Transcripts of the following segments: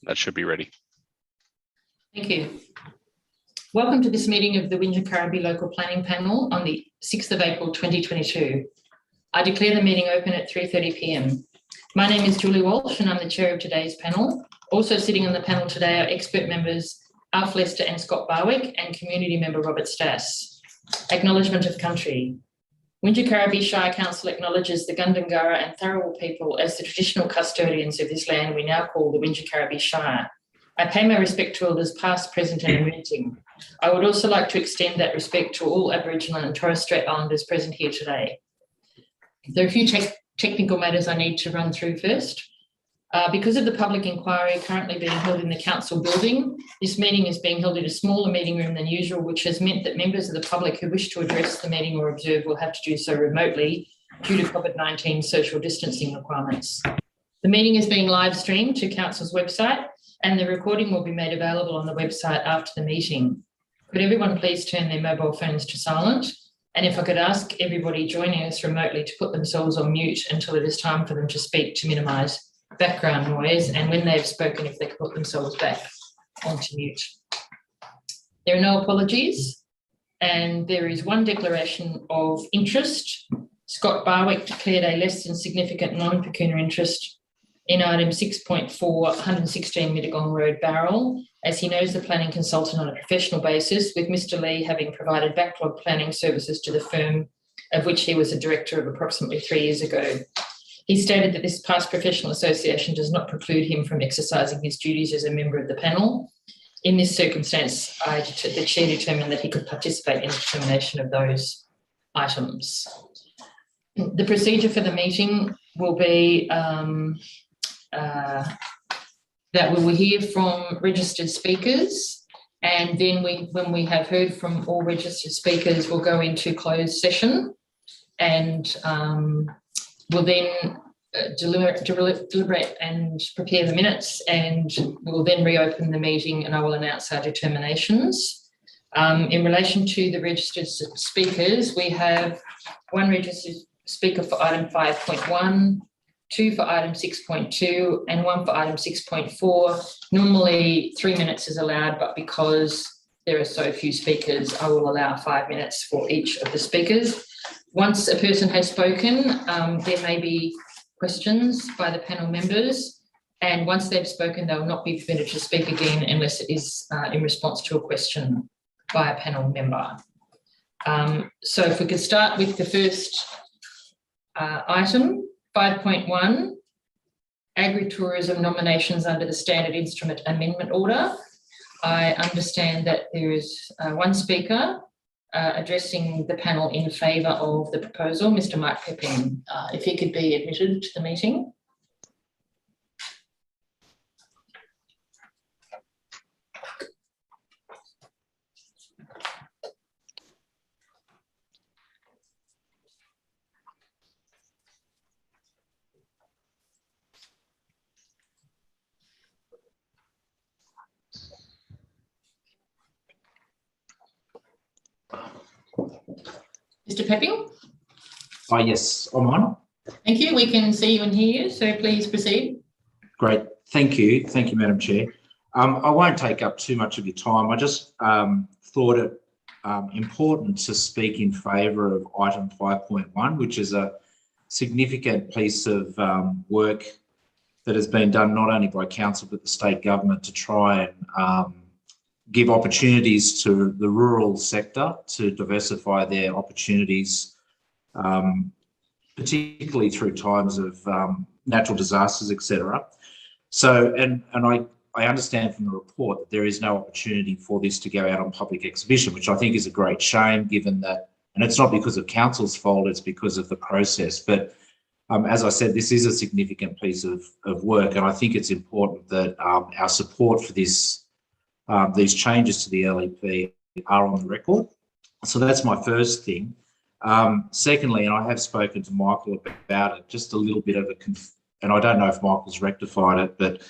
that should be ready. Thank you. Welcome to this meeting of the Wingecarribee Local Planning Panel on the 6th of April 2022. I declare the meeting open at 3:30 p.m. My name is Julie Walsh and I'm the chair of today's panel. Also sitting on the panel today are expert members Alf Lester and Scott Barwick and community member Robert Stass. Acknowledgement of country. Wingecarribee Shire Council acknowledges the Gundungurra and Tharawal people as the traditional custodians of this land we now call the Wingecarribee Shire. I pay my respect to elders past, present and emerging. I would also like to extend that respect to all Aboriginal and Torres Strait Islanders present here today. There are a few technical matters I need to run through first. Because of the public inquiry currently being held in the council building, this meeting is being held in a smaller meeting room than usual, which has meant that members of the public who wish to address the meeting or observe will have to do so remotely due to COVID-19 social distancing requirements. The meeting is being live streamed to council's website and the recording will be made available on the website after the meeting. Could everyone please turn their mobile phones to silent? And if I could ask everybody joining us remotely to put themselves on mute until it is time for them to speak to minimise background noise, and when they've spoken, if they could put themselves back onto mute. There are no apologies, and there is one declaration of interest. Scott Barwick declared a less than significant non-pecuniary interest in item 6.4, 116 Mittagong Road, Bowral, as he knows the planning consultant on a professional basis, with Mr. Lee having provided backlog planning services to the firm of which he was a director of approximately 3 years ago. He stated that this past professional association does not preclude him from exercising his duties as a member of the panel. In this circumstance, the chair determined that he could participate in the determination of those items. The procedure for the meeting will be that we will hear from registered speakers, and then when we have heard from all registered speakers, we'll go into closed session and we'll then deliberate and prepare the minutes, and we'll then reopen the meeting and I will announce our determinations. In relation to the registered speakers, we have one registered speaker for item 5.1, 2 for item 6.2 and 1 for item 6.4. Normally 3 minutes is allowed, but because there are so few speakers, I will allow 5 minutes for each of the speakers. Once a person has spoken, there may be questions by the panel members, and once they've spoken, they will not be permitted to speak again unless it is in response to a question by a panel member. So if we could start with the first item, 5.1, agritourism nominations under the Standard Instrument Amendment Order. I understand that there is one speaker addressing the panel in favour of the proposal, Mr. Mike Pepping. If he could be admitted to the meeting. Mr. Pepping? Oh, yes, I'm on. Thank you. We can see you and hear you, so please proceed. Great. Thank you. Thank you, Madam Chair. I won't take up too much of your time. I just thought it important to speak in favour of item 5.1, which is a significant piece of work that has been done not only by council but the state government to try and give opportunities to the rural sector to diversify their opportunities, particularly through times of natural disasters, etc. So, and I understand from the report that there is no opportunity for this to go out on public exhibition, which I think is a great shame, given that, and it's not because of council's fault, it's because of the process. But as I said, this is a significant piece of work, and I think it's important that our support for this, these changes to the LEP are on the record. So that's my first thing. Secondly, and I have spoken to Michael about it, just a little bit of and I don't know if Michael's rectified it, but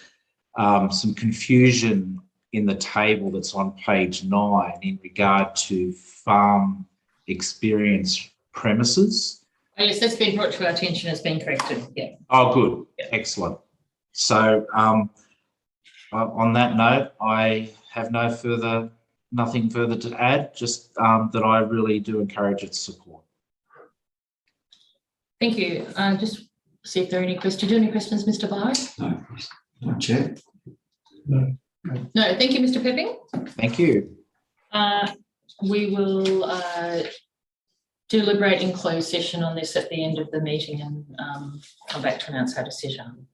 some confusion in the table that's on page 9 in regard to farm experience premises. Oh, yes, that's been brought to our attention, has been corrected. Yeah. Oh, good. Yeah. Excellent. So on that note, I have nothing further to add, just that I really do encourage its support. Thank you. Just see if there are any questions. Do you have any questions, Mr. Bye? No, Chair. No, thank you, Mr. Pepping. Thank you. We will deliberate in closed session on this at the end of the meeting and come back to announce our decision.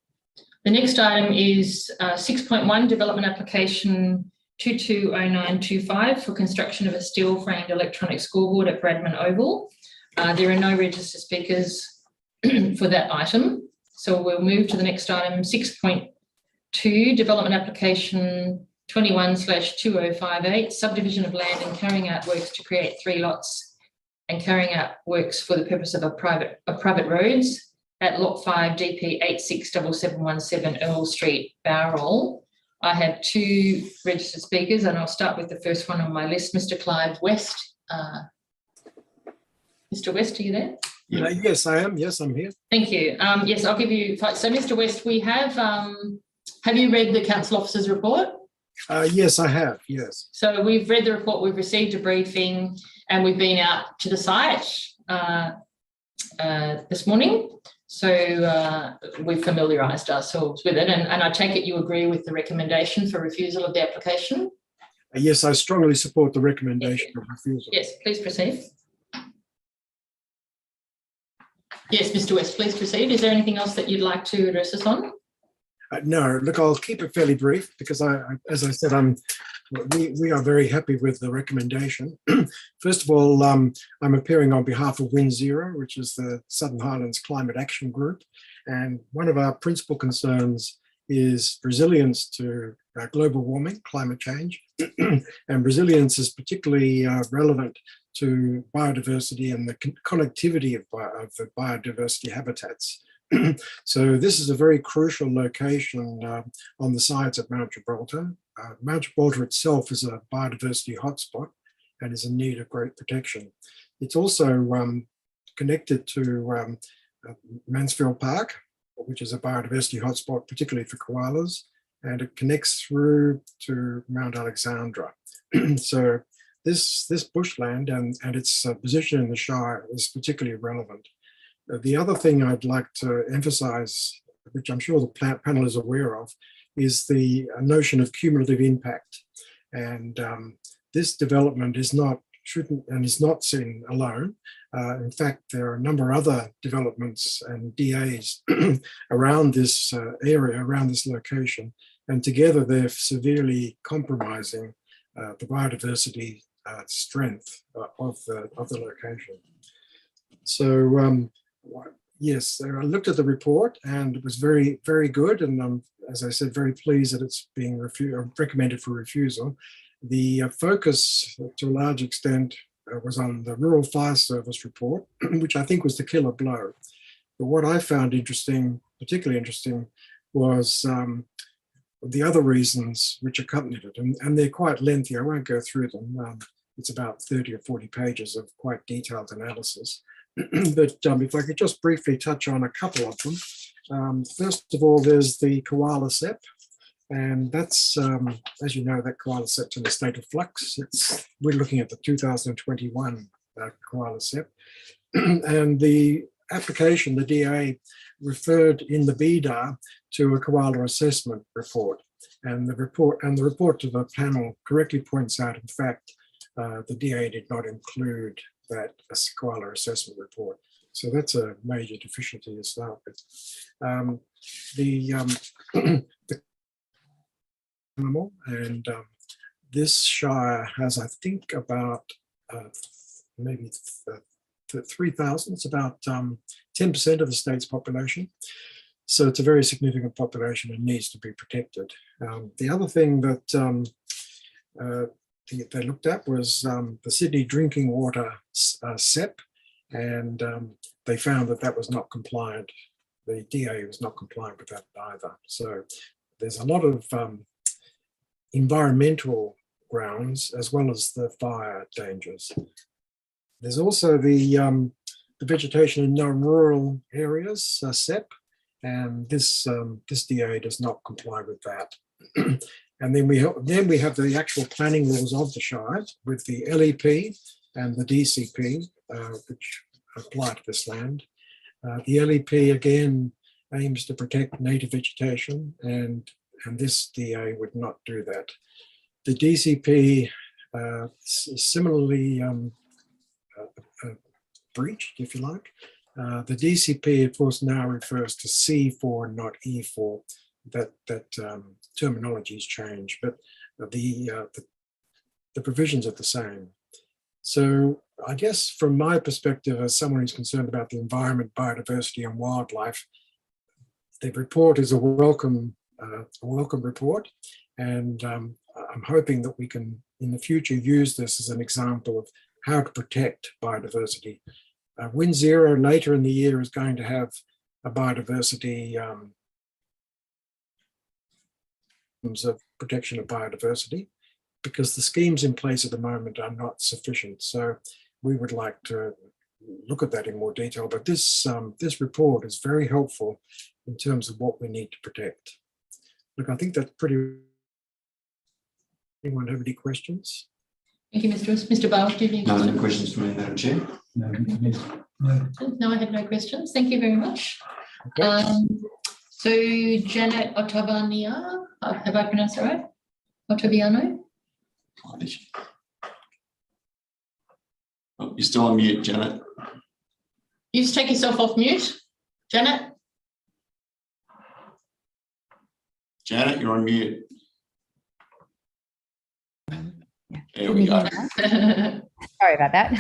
The next item is 6.1, development application 220925 for construction of a steel framed electronic scoreboard at Bradman Oval. There are no registered speakers for that item. So we'll move to the next item, 6.2, development application 21/2058, subdivision of land and carrying out works to create 3 lots and carrying out works for the purpose of private roads at Lot 5 DP 867717 Earl Street, Bowral. I have 2 registered speakers and I'll start with the first one on my list, Mr. Clive West. Mr. West, are you there? Yes, I am. Yes, I'm here. Thank you. Yes, I'll give you 5. So, Mr. West, we have you read the council officer's report? Yes, I have. Yes. So we've read the report, we've received a briefing, and we've been out to the site this morning. So we've familiarised ourselves with it, and I take it you agree with the recommendation for refusal of the application? Yes, I strongly support the recommendation of refusal. Yes, please proceed. Yes, Mr. West, please proceed. Is there anything else that you'd like to address us on? No, look, I'll keep it fairly brief because as I said, we are very happy with the recommendation. First of all, I'm appearing on behalf of Wind Zero, which is the Southern Highlands Climate Action Group. And one of our principal concerns is resilience to global warming, climate change. And resilience is particularly relevant to biodiversity and the connectivity of the biodiversity habitats. So this is a very crucial location on the sides of Mount Gibraltar. Mount Gibraltar itself is a biodiversity hotspot and is in need of great protection. It's also connected to Mansfield Park, which is a biodiversity hotspot, particularly for koalas, and it connects through to Mount Alexandra. So this bushland and its position in the Shire is particularly relevant. The other thing I'd like to emphasise, which I'm sure the panel is aware of, is the notion of cumulative impact. And this development is not seen alone. In fact, there are a number of other developments and DAs around this area, around this location, and together they're severely compromising the biodiversity strength of the location. So yes, I looked at the report and it was very, very good. And I'm, as I said, very pleased that it's being recommended for refusal. The focus to a large extent was on the Rural Fire Service report, which I think was the killer blow. But what I found interesting, particularly interesting, was the other reasons which accompanied it. And they're quite lengthy. I won't go through them. It's about 30 or 40 pages of quite detailed analysis. But if I could just briefly touch on a couple of them. First of all, there's the koala SEP, and that's, as you know, that koala SEP's in a state of flux. We're looking at the 2021 koala SEP, and the application, the DA, referred in the BDAR to a koala assessment report, and the report to the panel correctly points out, in fact, the DA did not include that koala assessment report. So that's a major deficiency as well. The animal, and this shire has, I think, about maybe 3,000. It's about 10% of the state's population. So it's a very significant population and needs to be protected. The other thing that they looked at was the Sydney drinking water SEP, and they found that was not compliant. The DA was not compliant with that either. So there's a lot of environmental grounds as well as the fire dangers. There's also the vegetation in non-rural areas SEP, and this DA does not comply with that. And then we have the actual planning laws of the shires with the LEP and the DCP, which apply to this land. The LEP again aims to protect native vegetation, and this DA would not do that. The DCP is similarly breached, if you like. The DCP, of course, now refers to C4, not E4. That terminology has changed, but the provisions are the same. So I guess from my perspective, as someone who's concerned about the environment, biodiversity, and wildlife, the report is a welcome report, and I'm hoping that we can, in the future, use this as an example of how to protect biodiversity. WinZero later in the year is going to have a biodiversity of protection of biodiversity, because the schemes in place at the moment are not sufficient. So we would like to look at that in more detail. But this report is very helpful in terms of what we need to protect. Look, I think that's pretty. Anyone have any questions? Thank you, Mr. Roos. Mr. Bowles, do you have any No questions from me, Madam Chair. No, I have no questions. Thank you very much. Okay. So Janet Ottaviano, have I pronounced that right? Ottaviano? Oh, you're still on mute, Janet. You just take yourself off mute, Janet. Janet, you're on mute. There we Can you go. hear me now? Sorry about that.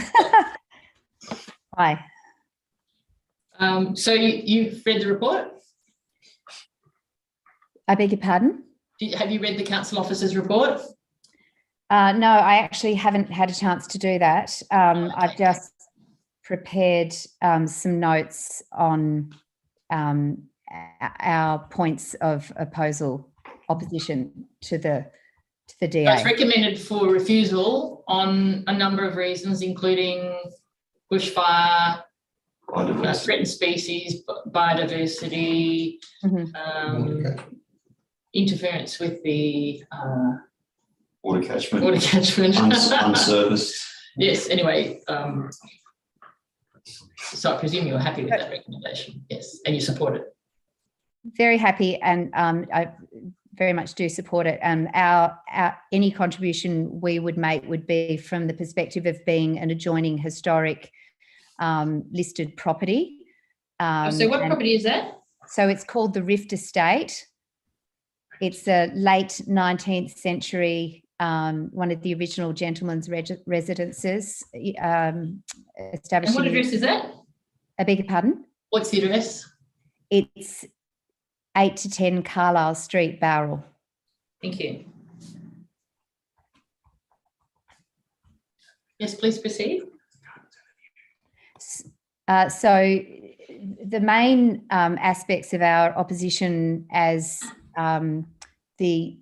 Hi. So you've read the report? I beg your pardon? Have you read the council officer's report? No, I actually haven't had a chance to do that. I've just prepared some notes on our points of opposition to the DA. It's recommended for refusal on a number of reasons, including bushfire, threatened species, biodiversity, interference with the Water catchment. water catchment. Unserviced. Yes, anyway, so I presume you're happy with that recommendation, yes, and you support it. Very happy, and I very much do support it. And our any contribution we would make would be from the perspective of being an adjoining historic listed property. So what property is that? So it's called the Rift Estate. It's a late 19th century, one of the original gentlemen's residences. Established. And what address is that? I beg your pardon? What's the address? It's 8 to 10 Carlisle Street, Bowral. Thank you. Yes, please proceed. So the main aspects of our opposition as the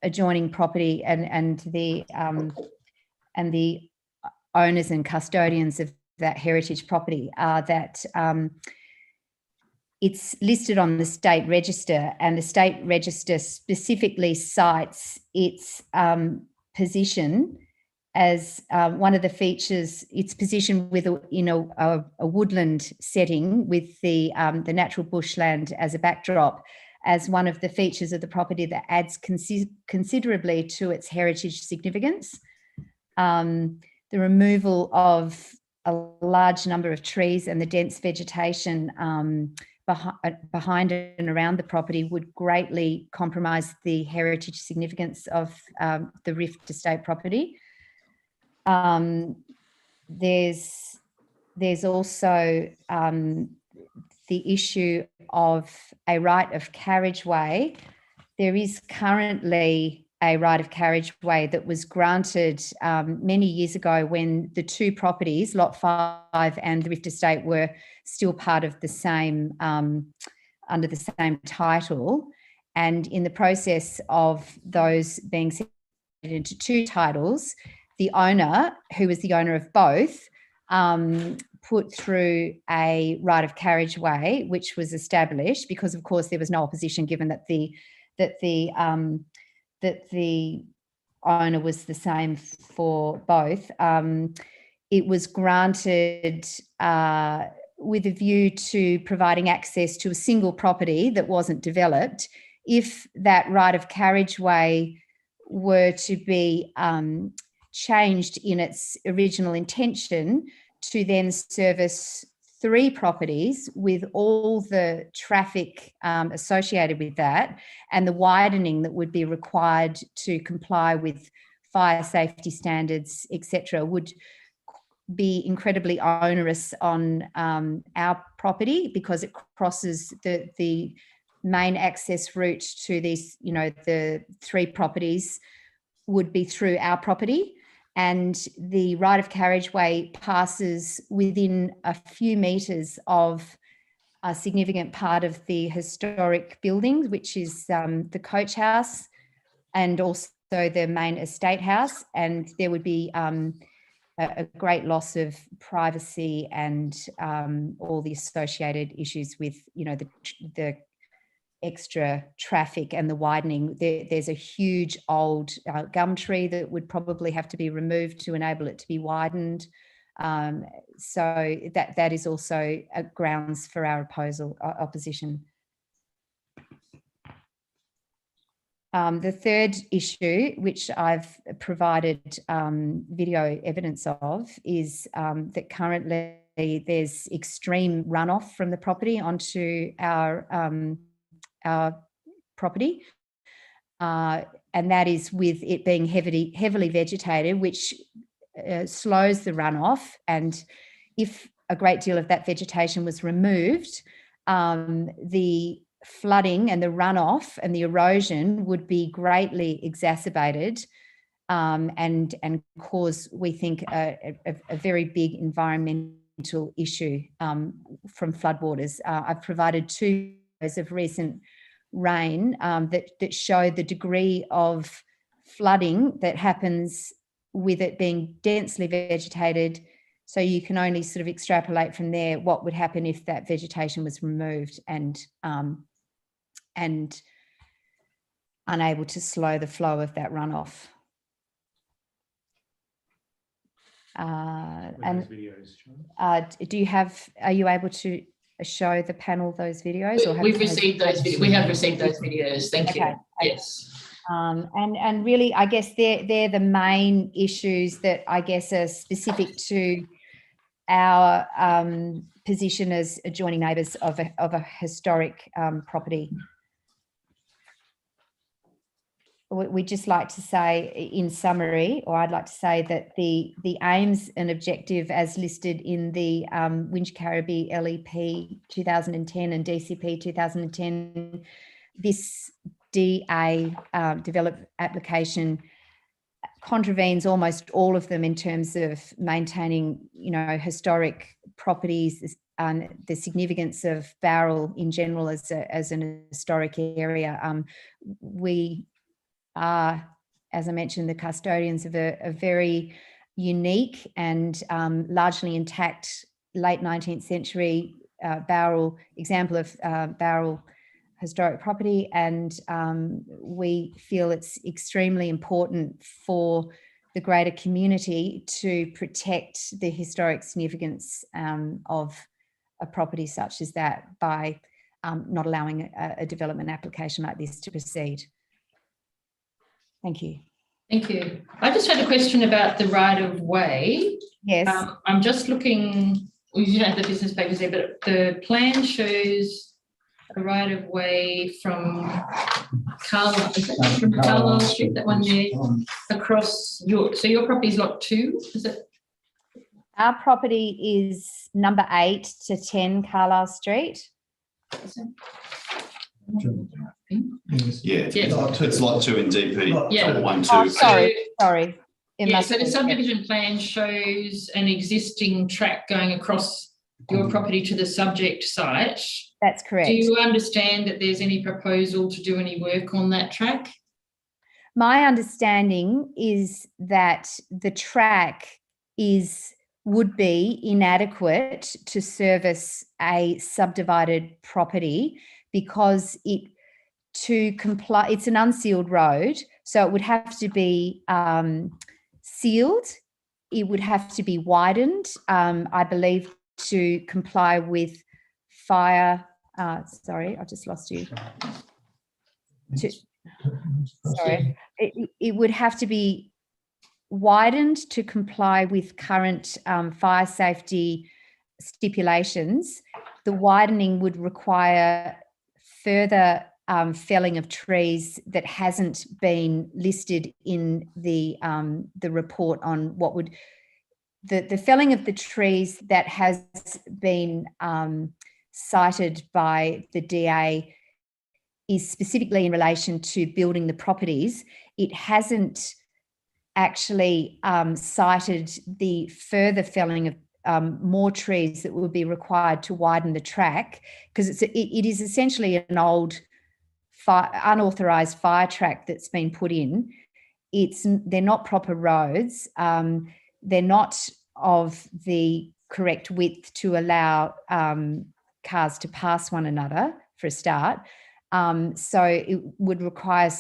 adjoining property and the owners and custodians of that heritage property are that it's listed on the state register, and the state register specifically cites its position as one of the features, its position in a woodland setting with the natural bushland as a backdrop, as one of the features of the property that adds considerably to its heritage significance. The removal of a large number of trees and the dense vegetation behind and around the property would greatly compromise the heritage significance of the Rift Estate property. There's also the issue of a right of carriageway. There is currently a right of carriageway that was granted many years ago when the two properties, Lot 5 and the Rift Estate, were still part of the same, under the same title. And in the process of those being set into two titles, the owner, who was the owner of both, put through a right of carriageway, which was established because, of course, there was no opposition given that the that the owner was the same for both. It was granted with a view to providing access to a single property that wasn't developed. If that right of carriageway were to be changed in its original intention to then service 3 properties with all the traffic associated with that, and the widening that would be required to comply with fire safety standards, etc., would be incredibly onerous on our property, because it crosses the main access route to these, the 3 properties would be through our property, and the right of carriageway passes within a few metres of a significant part of the historic building, which is the coach house and also the main estate house, and there would be a great loss of privacy and all the associated issues with, the extra traffic and the widening. There's a huge old gum tree that would probably have to be removed to enable it to be widened. So that is also grounds for our opposition. The third issue, which I've provided video evidence of, is that currently there's extreme runoff from the property onto our property, and that is with it being heavily vegetated, which slows the runoff. And if a great deal of that vegetation was removed, the flooding and the runoff and the erosion would be greatly exacerbated, and cause, we think, a very big environmental issue from floodwaters. I've provided 2 years of recent rain that show the degree of flooding that happens with it being densely vegetated. So you can only sort of extrapolate from there what would happen if that vegetation was removed and unable to slow the flow of that runoff. And are you able to show the panel those videos? Or We've received those videos. We have received those videos. Thank you. Yes. And really, I guess they're the main issues that I guess are specific to our position as adjoining neighbours of a historic property. We'd just like to say, in summary, or I'd like to say that the aims and objective as listed in the Wingecarribee LEP 2010 and DCP 2010, this DA developed application contravenes almost all of them in terms of maintaining, historic properties and the significance of Bowral in general as an historic area. We are, as I mentioned, the custodians of a very unique and largely intact late 19th century Bowral example of Bowral historic property, and we feel it's extremely important for the greater community to protect the historic significance of a property such as that by not allowing a development application like this to proceed. Thank you. Thank you. I just had a question about the right of way. Yes. I'm just looking, you don't have the business papers there, but the plan shows a right of way from Carlisle Street, that one there, across your property is lot 2, is it? Our property is number 8 to 10 Carlisle Street. Yeah, Yeah. it's lot 2 in DP. Yeah. 1, 2. Oh, sorry. It Yeah, must so the be, subdivision plan shows an existing track going across your property to the subject site. That's correct. Do you understand that there's any proposal to do any work on that track? My understanding is that the track would be inadequate to service a subdivided property because it to comply, it's an unsealed road, so it would have to be sealed. It would have to be widened, I believe, to comply with fire. Sorry, I just lost you. Sorry, it would have to be widened to comply with current fire safety stipulations. The widening would require further felling of trees that hasn't been listed in the report on what would the felling of the trees that has been cited by the DA is specifically in relation to building the properties. It hasn't actually cited the further felling of more trees that would be required to widen the track, because it is essentially an old unauthorised fire track that's been put in. They're not proper roads. They're not of the correct width to allow cars to pass one another, for a start. So it would require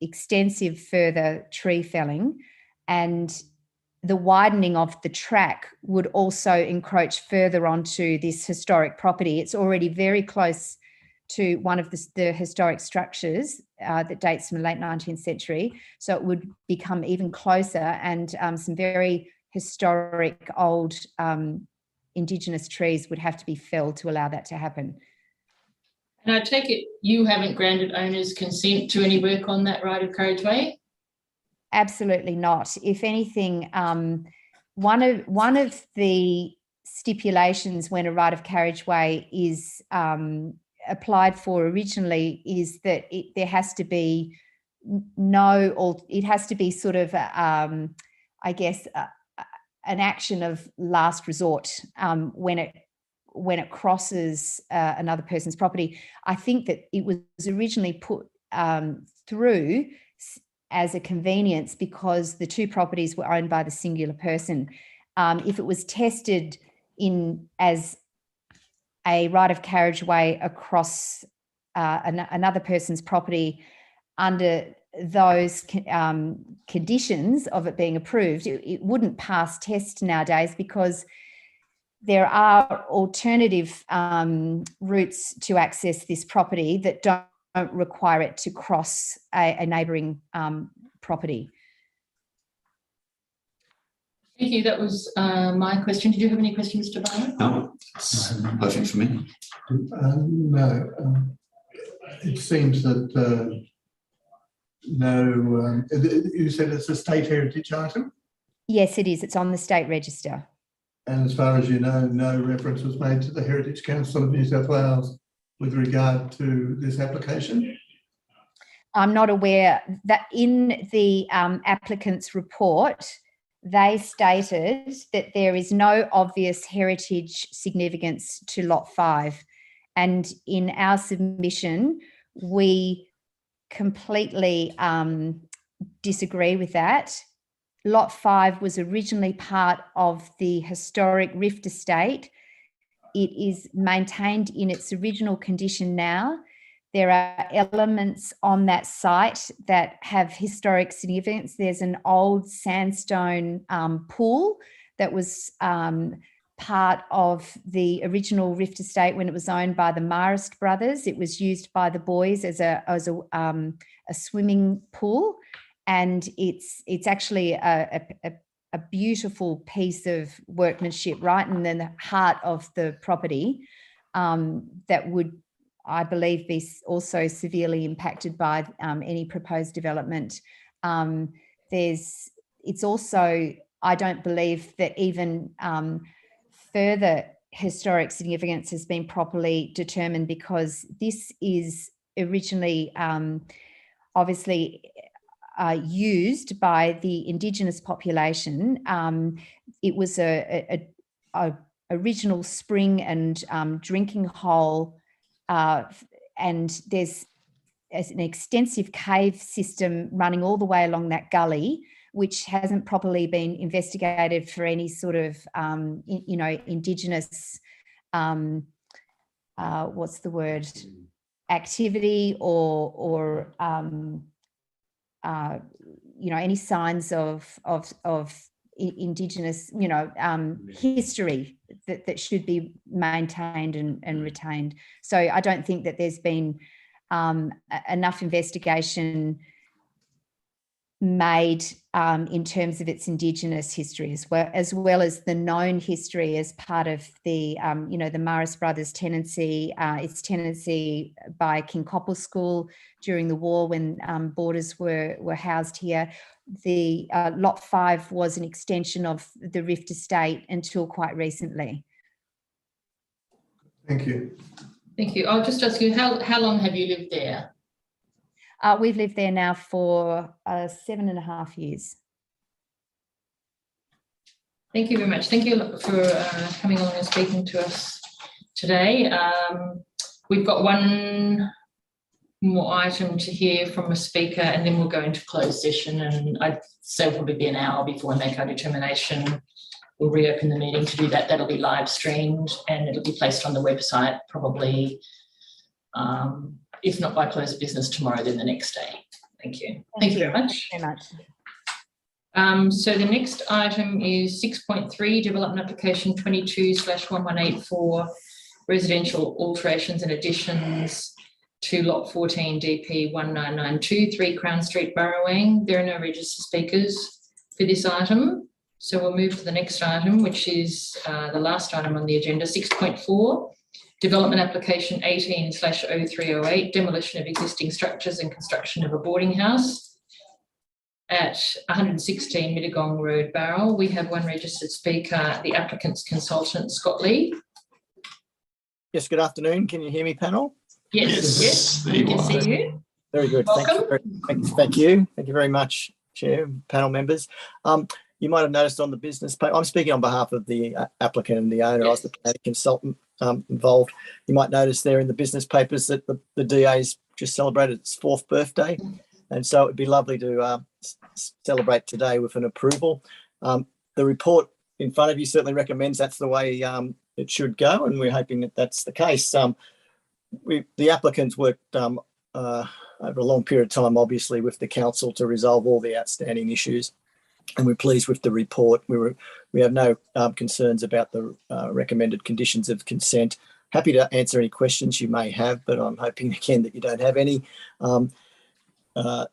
extensive further tree felling, and the widening of the track would also encroach further onto this historic property. It's already very close to one of the historic structures that dates from the late 19th century. So it would become even closer, and some very historic old Indigenous trees would have to be felled to allow that to happen. And I take it you haven't granted owners consent to any work on that right of carriageway? Absolutely not. If anything, one of the stipulations when a right of carriageway is applied for originally is that there has to be it has to be sort of, I guess, an action of last resort when it crosses another person's property. I think that it was originally put through as a convenience because the two properties were owned by the singular person. If it was tested as a right of carriageway across another person's property under those conditions of it being approved, it wouldn't pass test nowadays, because there are alternative routes to access this property that don't require it to cross a neighbouring property. Thank you. That was my question. Did you have any questions, Tobias? No, it's perfect for me. No. It seems that you said it's a state heritage item? Yes, it is. It's on the state register. And as far as you know, no reference was made to the Heritage Council of New South Wales with regard to this application? I'm not aware that in the applicant's report, they stated that there is no obvious heritage significance to Lot 5. And in our submission, we completely disagree with that. Lot 5 was originally part of the historic Rift Estate. It is maintained in its original condition now. There are elements on that site that have historic significance. There's an old sandstone pool that was part of the original Rift Estate when it was owned by the Marist brothers. It was used by the boys as a swimming pool, and it's actually a beautiful piece of workmanship right in the heart of the property that would, I believe, be also severely impacted by any proposed development. It's also, I don't believe that even further historic significance has been properly determined, because this is originally obviously used by the Indigenous population. It was a original spring and drinking hole, and there's an extensive cave system running all the way along that gully, which hasn't properly been investigated for any sort of, Indigenous, what's the word? activity or any signs of Indigenous, history that should be maintained and retained. So I don't think that there's been enough investigation made in terms of its Indigenous history, as well as the known history as part of the the Morris Brothers tenancy, its tenancy by King Koppel School during the war when boarders were housed here. The Lot 5 was an extension of the Rift Estate until quite recently. Thank you. Thank you. I'll just ask you, how long have you lived there? We've lived there now for 7.5 years. Thank you very much. Thank you for coming along and speaking to us today. We've got one more item to hear from a speaker, and then we'll go into closed session, and I'd say it'll probably be an hour before we make our determination. We'll reopen the meeting to do that. That'll be live streamed and it'll be placed on the website probably, if not by close of business tomorrow, then the next day. Thank you. Thank you very much. Thank you very much. So the next item is 6.3, development application 22/1184, residential alterations and additions to lot 14 DP 1992, 3 Crown Street, Burrowang. There are no registered speakers for this item. So we'll move to the next item, which is the last item on the agenda, 6.4, development application 18/0308, demolition of existing structures and construction of a boarding house at 116 Mittagong Road, Barrel. We have one registered speaker, the applicant's consultant, Scott Lee. Yes, good afternoon. Can you hear me, panel? Yes, there we you can are. see you. Very good. Welcome. Thank you very much, Chair, panel members. You might have noticed on the business page, I'm speaking on behalf of the applicant and the owner. I was the planning consultant involved. You might notice there in the business papers that the DA's just celebrated its 4th birthday. And so it'd be lovely to celebrate today with an approval. The report in front of you certainly recommends that's the way it should go, and we're hoping that that's the case. The applicants worked over a long period of time, obviously, with the council to resolve all the outstanding issues, and we're pleased with the report. We have no concerns about the recommended conditions of consent. Happy to answer any questions you may have, but I'm hoping again that you don't have any.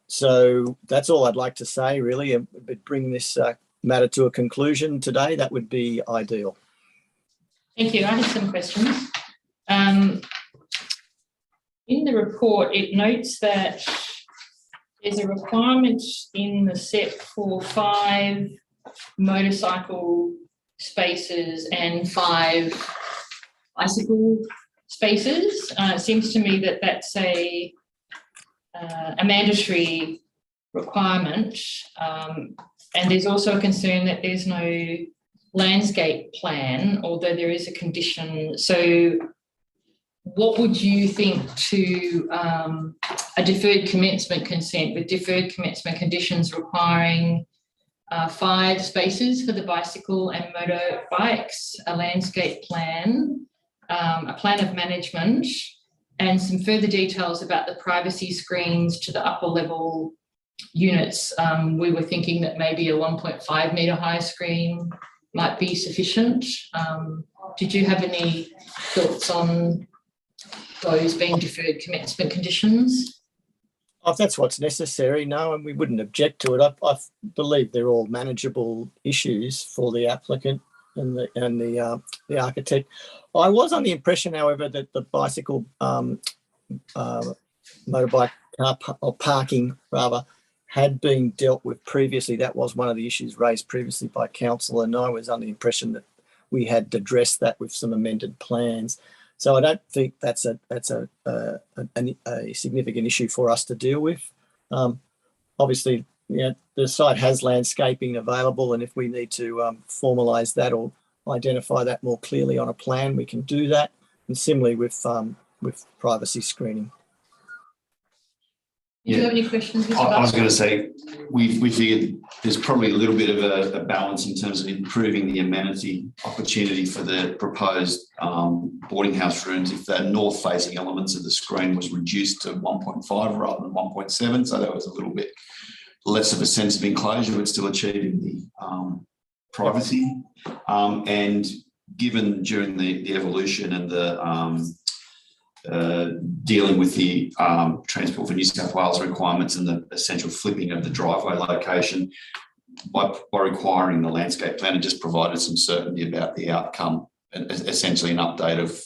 So that's all I'd like to say, really. But bring this matter to a conclusion today, that would be ideal. Thank you. I have some questions. In the report, it notes that there's a requirement in the SEP for 5 motorcycle spaces and 5 bicycle spaces. It seems to me that that's a mandatory requirement, and there's also a concern that there's no landscape plan, although there is a condition. So what would you think to a deferred commencement consent with deferred commencement conditions requiring 5 spaces for the bicycle and motorbikes, a landscape plan, a plan of management, and some further details about the privacy screens to the upper level units? We were thinking that maybe a 1.5 metre high screen might be sufficient. Did you have any thoughts on those being deferred commencement conditions? If that's what's necessary, no, and we wouldn't object to it. I believe they're all manageable issues for the applicant and the architect. I was on the impression, however, that the bicycle motorbike car or parking rather had been dealt with previously. That was one of the issues raised previously by council, and I was under the impression that we had addressed that with some amended plans. So I don't think that's a significant issue for us to deal with. Obviously, the site has landscaping available, and if we need to formalise that or identify that more clearly on a plan, we can do that. And similarly with privacy screening. Do you have any questions, Mr. I was Buckley? going to say, we figured there's probably a little bit of a balance in terms of improving the amenity opportunity for the proposed boarding house rooms if the north-facing elements of the screen was reduced to 1.5 rather than 1.7. So that was a little bit less of a sense of enclosure, but still achieving the privacy. And given during the evolution and the dealing with the Transport for New South Wales requirements and the essential flipping of the driveway location, by requiring the landscape plan, it just provided some certainty about the outcome, and essentially an update of,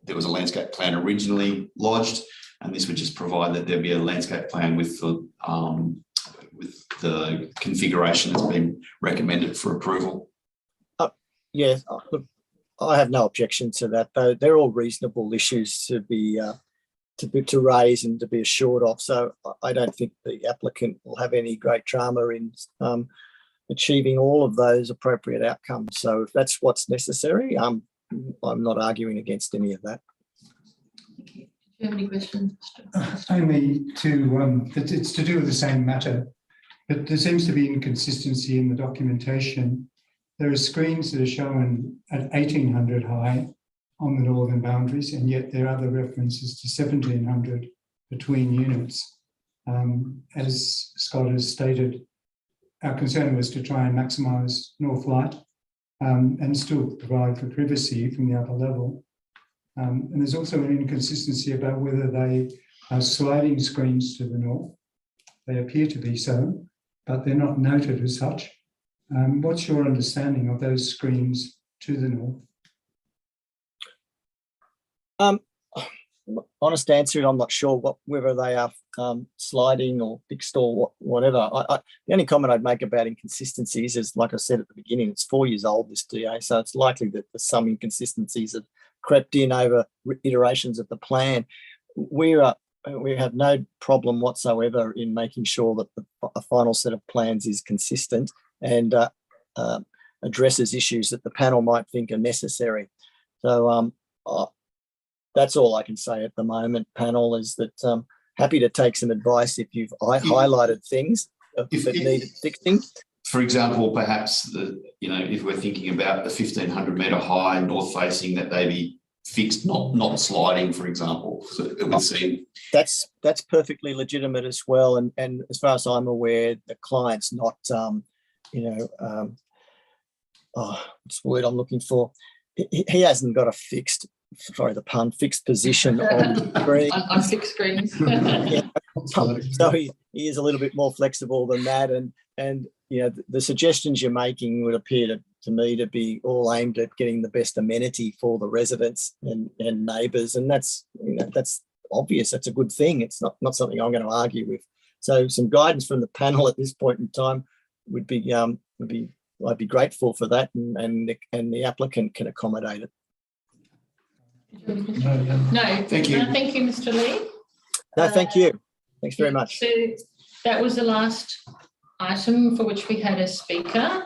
there was a landscape plan originally lodged, and this would just provide that there'd be a landscape plan with the configuration that's been recommended for approval. Yeah, look, I have no objection to that, though. They're all reasonable issues to be to raise and to be assured of. So I don't think the applicant will have any great drama in achieving all of those appropriate outcomes. So if that's what's necessary, I'm not arguing against any of that. Thank you. Do you have any questions, Mr. Only it's to do with the same matter, but there seems to be inconsistency in the documentation. There are screens that are shown at 1800 high on the northern boundaries, and yet there are other references to 1700 between units. As Scott has stated, our concern was to try and maximise north light and still provide for privacy from the upper level. And there's also an inconsistency about whether they are sliding screens to the north. They appear to be so, but they're not noted as such. What's your understanding of those screens to the north? Honest answer, I'm not sure whether they are sliding or fixed or whatever. The only comment I'd make about inconsistencies is, like I said at the beginning, it's 4 years old, this DA, so it's likely that there's some inconsistencies have crept in over iterations of the plan. We have no problem whatsoever in making sure that a final set of plans is consistent and addresses issues that the panel might think are necessary. So that's all I can say at the moment, panel, is that happy to take some advice if you've highlighted things that needed fixing. For example, perhaps if we're thinking about the 1500 metre high north facing, that they be fixed, not sliding, for example. So it would seem that's perfectly legitimate as well. And as far as I'm aware, the client's not what's the word I'm looking for? He hasn't got a fixed position on the screen. on fixed screens. Yeah. So he is a little bit more flexible than that. And the suggestions you're making would appear to me to be all aimed at getting the best amenity for the residents and neighbours. And that's obvious. That's a good thing. It's not something I'm going to argue with. So some guidance from the panel at this point in time would be I'd be grateful for that, and the applicant can accommodate it. No, Thank you. Thank you, Mr. Lee. No, thank you. Thanks very much. So that was the last item for which we had a speaker.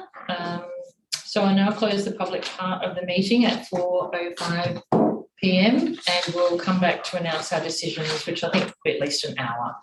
So I now close the public part of the meeting at 4:05 p.m. and we'll come back to announce our decisions, which I think will be at least an hour.